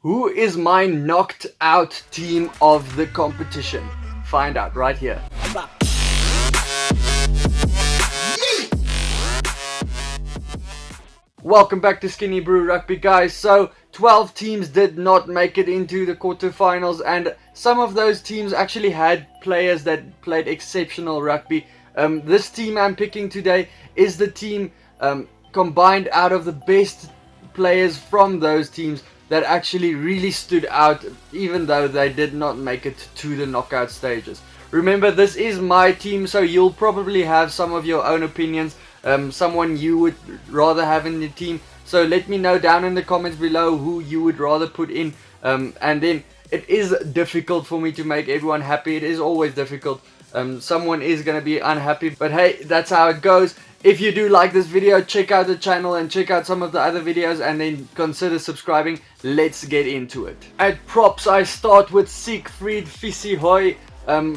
Who is my knocked out team of the competition? Find out right here. Welcome back to SkinnyBru Rugby, guys. So 12 teams did not make it into the quarterfinals, and some of those teams actually had players that played exceptional rugby. This team I'm picking today is the team combined out of the best players from those teams that actually really stood out, even though they did not make it to the knockout stages. Remember, this is my team, so you'll probably have some of your own opinions, someone you would rather have in the team. So let me know down in the comments below who you would rather put in, and then it is difficult for me to make everyone happy. It is always difficult. Someone is going to be unhappy, but hey, that's how it goes. If you do like this video, check out the channel and check out some of the other videos, and then consider subscribing. Let's get into it. At props, I start with Siegfried Visihoy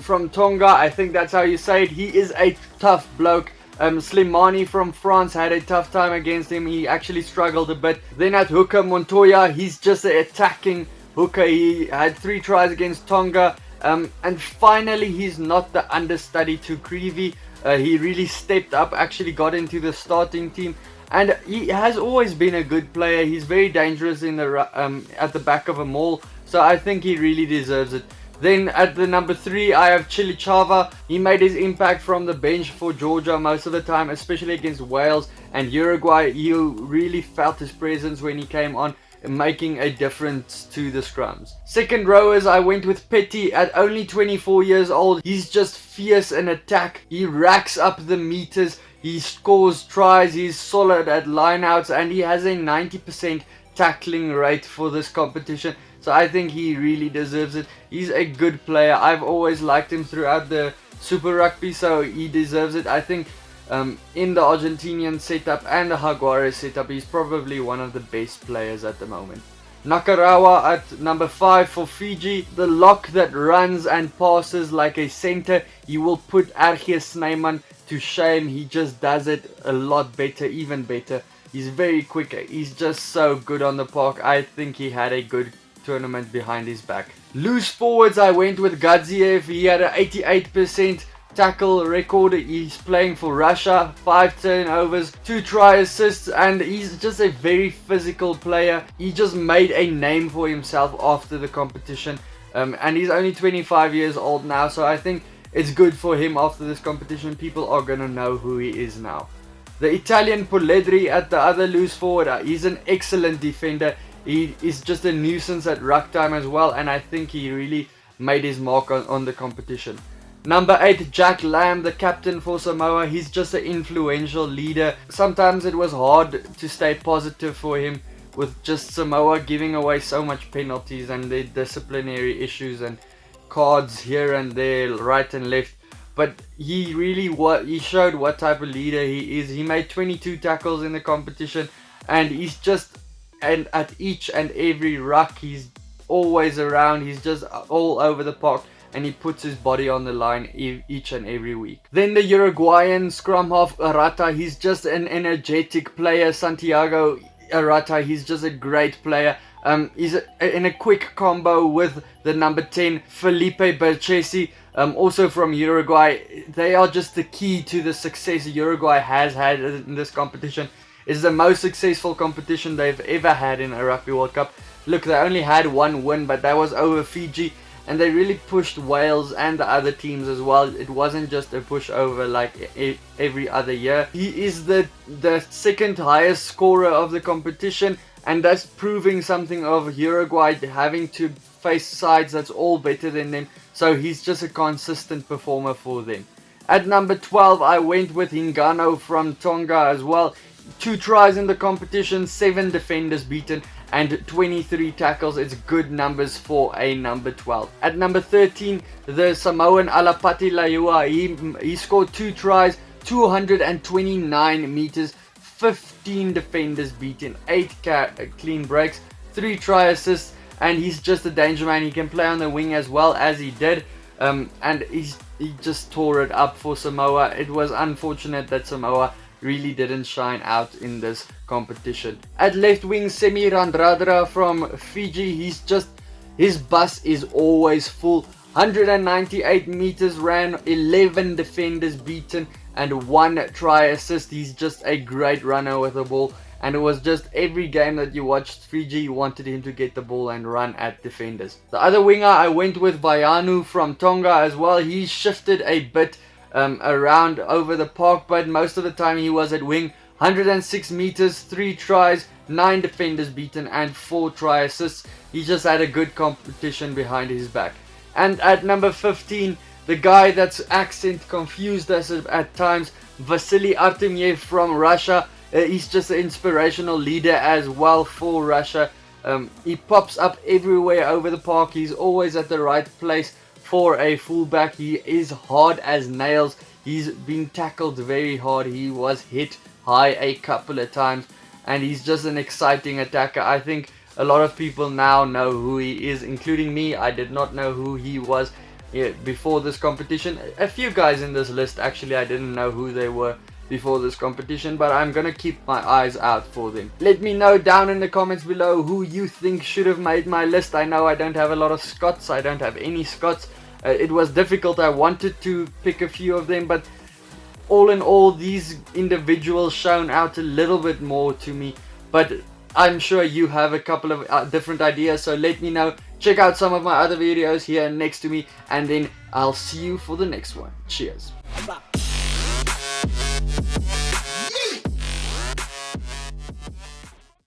from Tonga. I think that's how you say it. He is a tough bloke. Slimani from France had a tough time against him. He actually struggled a bit. Then at hooker, Montoya, he's just an attacking hooker. He had 3 tries against Tonga. And finally, he's not the understudy to Creevy. He really stepped up, actually got into the starting team, and he has always been a good player. He's very dangerous in the at the back of a maul, so I think he really deserves it. Then at the number 3, I have Chilichava. He made his impact from the bench for Georgia most of the time, especially against Wales and Uruguay. You really felt his presence when he came on, making a difference to the scrums. Second rowers, I went with Petty. At only 24 years old, he's just fierce in attack. He racks up the meters, he scores tries, he's solid at lineouts, and he has a 90% tackling rate for this competition. So I think he really deserves it. He's a good player. I've always liked him throughout the Super Rugby, so he deserves it. I think in the Argentinian setup and the Jaguares setup, he's probably one of the best players at the moment. Nakarawa at number 5 for Fiji, the lock that runs and passes like a center. He will put Archie Snyman to shame. He just does it a lot better, even better. He's very quick. He's just so good on the park. I think he had a good tournament behind his back. Loose forwards, I went with Gadziev. He had an 88% tackle record. He's playing for Russia, 5 turnovers, 2 try assists, and he's just a very physical player. He just made a name for himself after the competition, and he's only 25 years old now, so I think it's good for him. After this competition, people are gonna know who he is now. The Italian Polledri at the other loose forward, he's an excellent defender. He is just a nuisance at ruck time as well, and I think he really made his mark on the competition. Number 8, Jack Lamb, the captain for Samoa. He's just an influential leader. Sometimes it was hard to stay positive for him with just Samoa giving away so much penalties and their disciplinary issues and cards here and there, right and left. But he showed what type of leader he is. He made 22 tackles in the competition, and he's just, and at each and every ruck, he's always around. He's just all over the park, and he puts his body on the line each and every week. Then the Uruguayan scrum half, Arata. He's just an energetic player. Santiago Arata, he's just a great player. He's in a quick combo with the number 10, Felipe Berchesi, also from Uruguay. They are just the key to the success Uruguay has had in this competition. It's the most successful competition they've ever had in a Rugby World Cup. Look, they only had 1 win, but that was over Fiji. And they really pushed Wales and the other teams as well. It wasn't just a pushover like every other year. He is the second highest scorer of the competition, and that's proving something of Uruguay having to face sides that's all better than them. So he's just a consistent performer for them. At number 12, I went with Hingano from Tonga as well. 2 tries in the competition, 7 defenders beaten, and 23 tackles. It's good numbers for a number 12. At number 13, the Samoan Alapati Laiua. He scored 2 tries, 229 meters, 15 defenders beaten, 8 clean breaks, 3 try assists, and he's just a danger man. He can play on the wing as well as he did, and he just tore it up for Samoa. It was unfortunate that Samoa really didn't shine out in this competition. At left wing, Semi Randradra from Fiji, his bus is always full. 198 meters ran, 11 defenders beaten, and 1 try assist. He's just a great runner with the ball, and it was just every game that you watched Fiji, you wanted him to get the ball and run at defenders. The other winger, I went with Vaianu from Tonga as well. He shifted a bit around over the park, but most of the time he was at wing. 106 meters, 3 tries, 9 defenders beaten, and 4 try assists. He just had a good competition behind his back. And at number 15, the guy that's accent confused us at times, Vasily Artemyev from Russia. He's just an inspirational leader as well for Russia. He pops up everywhere over the park. He's always at the right place for a fullback. He is hard as nails. He's been tackled very hard. He was hit high a couple of times, and he's just an exciting attacker. I think a lot of people now know who he is, including me. I did not know who he was before this competition. A few guys in this list, actually, I didn't know who they were before this competition, but I'm gonna keep my eyes out for them. Let me know down in the comments below who you think should have made my list. I know I don't have a lot of Scots. I don't have any Scots. It was difficult. I wanted to pick a few of them, but all in all, these individuals shown out a little bit more to me. But I'm sure you have a couple of different ideas, so let me know. Check out some of my other videos here next to me, and then I'll see you for the next one. Cheers. Bye.